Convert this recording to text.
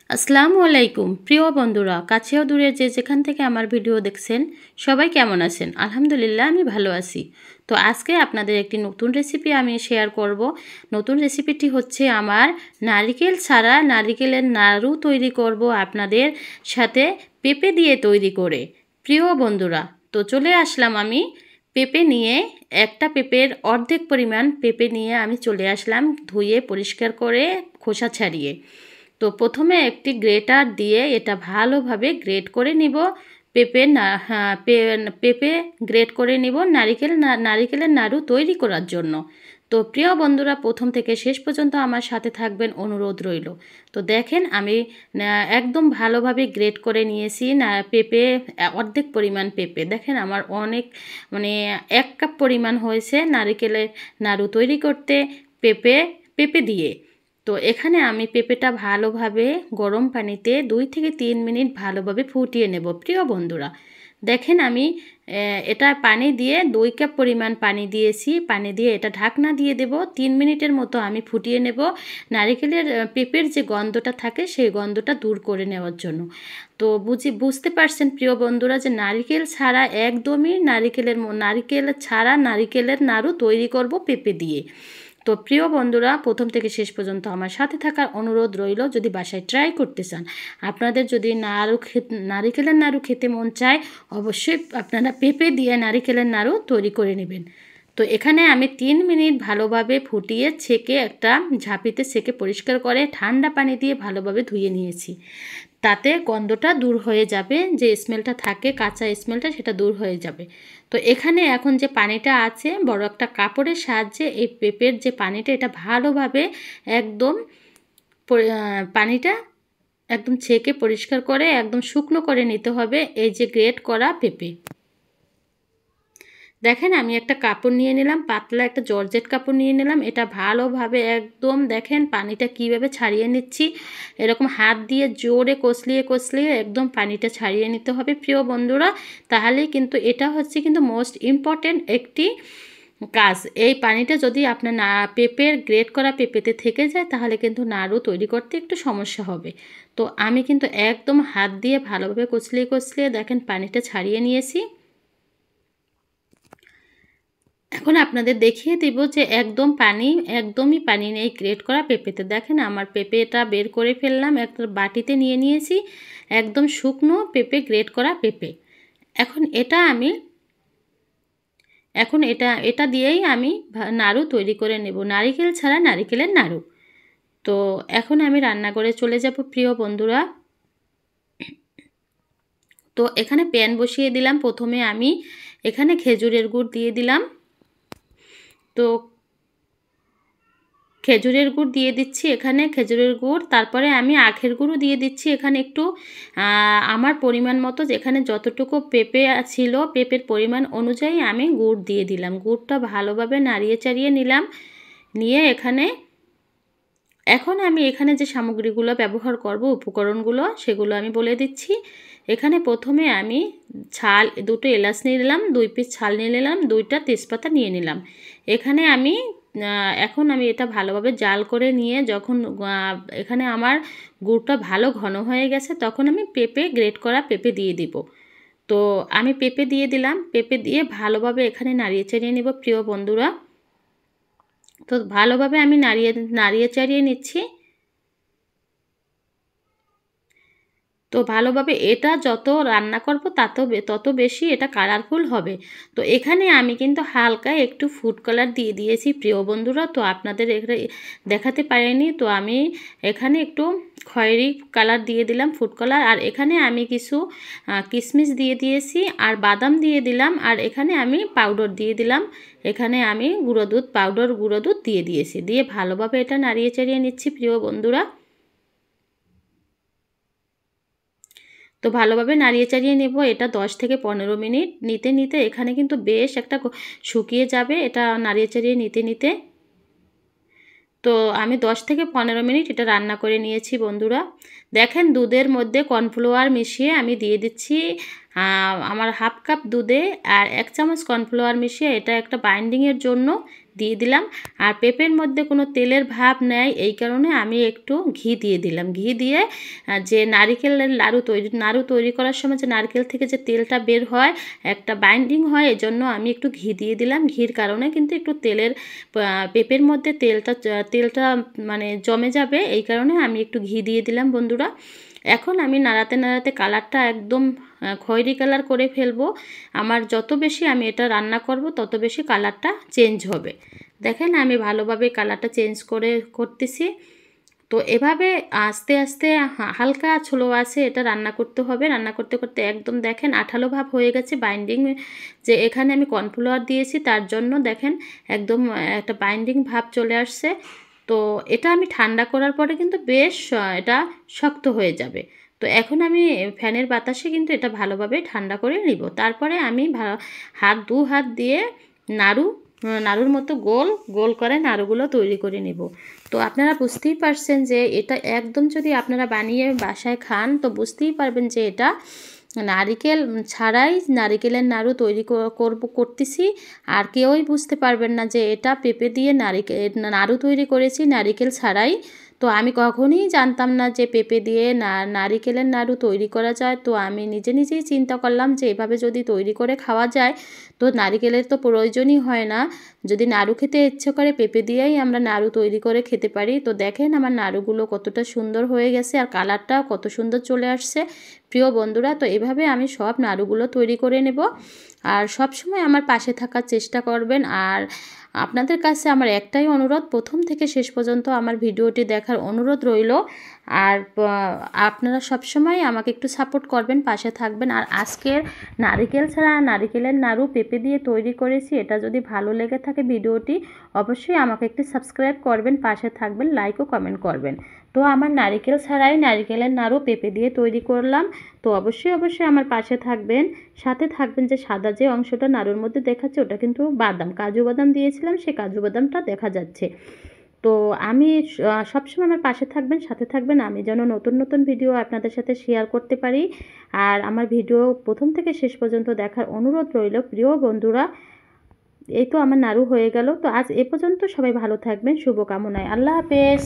আসসালামু আলাইকুম প্রিয় বন্ধুরা, কাছে ও দূরে যে যেখান থেকে আমার ভিডিও দেখছেন সবাই কেমন আছেন? আলহামদুলিল্লাহ আমি ভালো আছি। তো আজকে আপনাদের একটি নতুন রেসিপি আমি শেয়ার করব। নতুন রেসিপিটি হচ্ছে আমার নারকেল ছাড়া নারকেলের নাড়ু তৈরি করব আপনাদের সাথে পেঁপে দিয়ে তৈরি করে। প্রিয় বন্ধুরা, তো চলে আসলাম আমি পেঁপে নিয়ে। একটা পেঁপের অর্ধেক পরিমাণ পেঁপে নিয়ে আমি চলে আসলাম ধুয়ে পরিষ্কার করে খোসা ছাড়িয়ে। তো প্রথমে একটি গ্রেটার দিয়ে এটা ভালোভাবে গ্রেট করে নিব। পেঁপে গ্রেট করে নিব নারিকেলের নাড়ু তৈরি করার জন্য। তো প্রিয় বন্ধুরা, প্রথম থেকে শেষ পর্যন্ত আমার সাথে থাকবেন, অনুরোধ রইল। তো দেখেন আমি একদম ভালোভাবে গ্রেট করে নিয়েছি পেঁপে, অর্ধেক পরিমাণ পেঁপে। দেখেন আমার অনেক 1 কাপ পরিমাণ হয়েছে নারিকেলের নাড়ু তৈরি করতে পেঁপে দিয়ে। তো এখানে আমি পেঁপেটা ভালোভাবে গরম পানিতে 2 থেকে 3 মিনিট ভালোভাবে ফুটিয়ে নেব। প্রিয় বন্ধুরা, দেখেন আমি এটা পানি দিয়ে 2 কাপ পরিমাণ পানি দিয়েছি। পানি দিয়ে এটা ঢাকনা দিয়ে দেব। 3 মিনিটের মতো আমি ফুটিয়ে নেব পেঁপের যে গন্ধটা থাকে সেই গন্ধটা দূর করে নেওয়ার জন্য। তো বুঝতে পারছেন প্রিয় বন্ধুরা যে নারিকেল ছাড়া একদমই নারিকেলের নাড়ু তৈরি করব পেঁপে দিয়ে। তো প্রিয় বন্ধুরা, প্রথম থেকে শেষ পর্যন্ত আমার সাথে থাকার অনুরোধ রইল। যদি বাসায় ট্রাই করতে চান, আপনাদের যদি নারিকেলের নাড়ু খেতে মন চায়, অবশ্যই আপনারা পেঁপে দিয়ে নারিকেলের নাড়ু তৈরি করে নেবেন। তো এখানে আমি 3 মিনিট ভালোভাবে ফুটিয়ে ছেঁকে একটা ঝাঁপিতে ছেঁকে পরিষ্কার করে ঠান্ডা পানি দিয়ে ভালোভাবে ধুয়ে নিয়েছি। তাতে গন্ধটা দূর হয়ে যাবে, যে স্মেলটা থাকে কাঁচা স্মেলটা সেটা দূর হয়ে যাবে। তো এখানে এখন যে পানিটা আছে, বড় একটা কাপড়ের সাহায্যে এই পেঁপের যে পানিটা এটা ভালোভাবে একদম পানিটা একদম ছেঁকে পরিষ্কার করে একদম শুকনো করে নিতে হবে। এই যে গ্রেট করা পেঁপে, দেখেন আমি একটা কাপড় নিয়ে নিলাম, পাতলা একটা জর্জেট কাপড় নিয়ে নিলাম। এটা ভালোভাবে একদম দেখেন পানিটা কিভাবে ছাড়িয়ে নিচ্ছি। এরকম হাত দিয়ে জোরে কষলিয়ে একদম পানিটা ছাড়িয়ে নিতে হবে প্রিয় বন্ধুরা। তাহলেই কিন্তু এটা হচ্ছে কিন্তু মোস্ট ইম্পর্টেন্ট একটি কাজ। এই পানিটা যদি আপনার পেঁপের গ্রেট করা পেঁপেতে থেকে যায় তাহলে কিন্তু নাড়ু তৈরি করতে একটু সমস্যা হবে। তো আমি কিন্তু একদম হাত দিয়ে ভালোভাবে কষলিয়ে দেখেন পানিটা ছাড়িয়ে নিয়েছি। এখন আপনাদের দেখিয়ে দিব যে একদমই পানি নেই গ্রেট করা পেঁপেতে। দেখেন আমার পেঁপেটা বের করে ফেললাম, একটা বাটিতে নিয়ে নিয়েছি। একদম শুকনো পেঁপে, গ্রেট করা পেঁপে। এখন এটা দিয়েই আমি নাড়ু তৈরি করে নেব, নারিকেল ছাড়া নারিকেলের নাড়ু। তো এখন আমি রান্নাঘরে চলে যাব প্রিয় বন্ধুরা। তো এখানে প্যান বসিয়ে দিলাম। প্রথমে আমি এখানে খেজুরের গুড় দিয়ে দিলাম। তো খেজুরের গুড় দিয়ে দিচ্ছি এখানে, খেজুরের গুড়। তারপরে আমি আখের গুঁড়ো দিয়ে দিচ্ছি এখানে একটু আমার পরিমাণ মতো, যেখানে যতটুকু পেঁপে ছিল পেঁপের পরিমাণ অনুযায়ী আমি গুড় দিয়ে দিলাম। গুড়টা ভালোভাবে নাড়িয়ে চাড়িয়ে নিলাম। নিয়ে এখন আমি এখানে যে সামগ্রীগুলো ব্যবহার করব, উপকরণগুলো, সেগুলো আমি বলে দিচ্ছি। এখানে প্রথমে আমি দুটো এলাচ নিয়ে নিলাম, 2 পিস ছাল নিয়ে নিলাম, 2টা তেজপাতা নিয়ে নিলাম। এখন আমি এটা ভালোভাবে জাল করে নিয়ে যখন এখানে আমার গুড়টা ভালো ঘন হয়ে গেছে, তখন আমি গ্রেট করা পেঁপে দিয়ে দিব। তো আমি পেঁপে দিয়ে দিলাম। পেঁপে দিয়ে ভালোভাবে এখানে নাড়িয়ে চাড়িয়ে নেব প্রিয় বন্ধুরা। তো ভালোভাবে আমি নাড়িয়ে চাড়িয়ে নিচ্ছি। তো ভালোভাবে এটা যত রান্না করব তত বেশি এটা কালারফুল হবে। তো এখানে আমি কিন্তু হালকা একটু ফুড কালার দিয়ে দিয়েছি প্রিয় বন্ধুরা। তো আপনাদের এখানে দেখাতে পারিনি, তো আমি এখানে একটু খয়েরি কালার দিয়ে দিলাম, ফুড কালার। আর এখানে আমি কিছু কিশমিশ দিয়ে দিয়েছি, আর বাদাম দিয়ে দিলাম, আর এখানে আমি পাউডার দিয়ে দিলাম। এখানে আমি গুঁড়ো দুধ দিয়ে দিয়েছি। দিয়ে ভালোভাবে এটা নাড়িয়ে চাড়িয়ে নিচ্ছি প্রিয় বন্ধুরা। তো ভালোভাবে নাড়িয়ে চাড়িয়ে নেব। এটা 10 থেকে 15 মিনিট নিতে এখানে কিন্তু বেশ একটা শুকিয়ে যাবে, এটা নাড়িয়ে চাড়িয়ে নিতে। তো আমি 10 থেকে 15 মিনিট এটা রান্না করে নিয়েছি বন্ধুরা। দেখেন দুধের মধ্যে কর্নফ্লাওয়ার মিশিয়ে আমি দিয়ে দিচ্ছি আমার 1/2 কাপ দুধে, আর 1 চামচ কর্নফ্লাওয়ার মিশিয়ে এটা একটা বাইন্ডিংয়ের জন্য দিয়ে দিলাম। আর পেঁপের মধ্যে কোনো তেলের ভাব নেই, এই কারণে আমি একটু ঘি দিয়ে দিলাম। ঘি দিয়ে যে নারিকেলের নাড়ু তৈরি করার সময় যে নারকেল থেকে যে তেলটা বের হয়, একটা বাইন্ডিং হয়, এজন্য আমি একটু ঘি দিয়ে দিলাম। ঘির কারণে কিন্তু একটু পেঁপের মধ্যে তেলটা মানে জমে যাবে, এই কারণে আমি একটু ঘি দিয়ে দিলাম বন্ধুরা। এখন আমি নাড়াতে নাড়াতে কালারটা একদম খয়েরি কালার করে ফেলবো। আমার যত বেশি আমি এটা রান্না করব তত বেশি কালারটা চেঞ্জ হবে। দেখেন আমি ভালোভাবে কালারটা চেঞ্জ করতেছি। তো এভাবে আস্তে আস্তে হালকা স্লো আছে এটা রান্না করতে হবে। রান্না করতে করতে একদম দেখেন আঠালো ভাব হয়ে গেছে। বাইন্ডিং যে এখানে আমি কর্নফ্লাওয়ার দিয়েছি তার জন্য দেখেন একদম একটা বাইন্ডিং ভাব চলে আসছে। তো এটা আমি ঠান্ডা করার পরে কিন্তু বেশ এটা শক্ত হয়ে যাবে। তো এখন আমি ফ্যানের বাতাসে কিন্তু এটা ভালোভাবে ঠান্ডা করে নিব। তারপরে আমি দু হাত দিয়ে নাড়ুর মতো গোল গোল করে নাড়ুগুলো তৈরি করে নেব। তো আপনারা বুঝতেই পারছেন যে এটা একদম যদি আপনারা বানিয়ে বাসায় খান তো বুঝতেই পারবেন যে এটা নারিকেল ছাড়াই নারিকেলের নাড়ু তৈরি করতেছি। আর কেউই বুঝতে পারবেন না যে এটা পেঁপে দিয়ে নাড়ু তৈরি করেছি নারিকেল ছাড়াই। তো আমি কখনোই জানতাম না যে পেঁপে দিয়ে নারিকেলের নাড়ু তৈরি করা যায়। তো আমি নিজেই চিন্তা করলাম যে এভাবে যদি তৈরি করে খাওয়া যায় তো নারিকেলের তো প্রয়োজনই হয় না। যদি নাড়ু খেতে ইচ্ছে করে পেঁপে দিয়েই আমরা নাড়ু তৈরি করে খেতে পারি। তো দেখেন আমার নাড়ুগুলো কতটা সুন্দর হয়ে গেছে আর কালারটাও কত সুন্দর চলে আসছে প্রিয় বন্ধুরা। তো এভাবে আমি সব নাড়ুগুলো তৈরি করে নেব। আর সব সময় আমার পাশে থাকার চেষ্টা করবেন। আর আপনাদের কাছে আমার একটাই অনুরোধ, প্রথম থেকে শেষ পর্যন্ত আমার ভিডিওটি দেখার অনুরোধ রইল। আর আপনারা সবসময় আমাকে একটু সাপোর্ট করবেন, পাশে থাকবেন। আর আজকের নারিকেল ছাড়া নারিকেলের নাড়ু পেঁপে দিয়ে তৈরি করেছি, এটা যদি ভালো লেগে থাকে ভিডিওটি অবশ্যই আমাকে একটু সাবস্ক্রাইব করবেন, পাশে থাকবেন, লাইক ও কমেন্ট করবেন। তো আমার নারিকেল ছাড়াই নারিকেলের নাড়ু পেঁপে দিয়ে তৈরি করলাম। তো অবশ্যই আমার পাশে থাকবেন, সাথে থাকবেন। যে সাদা যে অংশটা নাড়ুর মধ্যে দেখাচ্ছে ওটা কিন্তু কাজু বাদাম দিয়েছিলাম, সেই কাজু বাদামটা দেখা যাচ্ছে। তো আমি সবসময় আমার পাশে থাকবেন, সাথে থাকবেন, আমি যেন নতুন ভিডিও আপনাদের সাথে শেয়ার করতে পারি। আর আমার ভিডিও প্রথম থেকে শেষ পর্যন্ত দেখার অনুরোধ রইল প্রিয় বন্ধুরা। এই তো আমার নাড়ু হয়ে গেল। তো আজ এ পর্যন্ত, সবাই ভালো থাকবেন শুভকামনায়। আল্লাহ হাফেজ।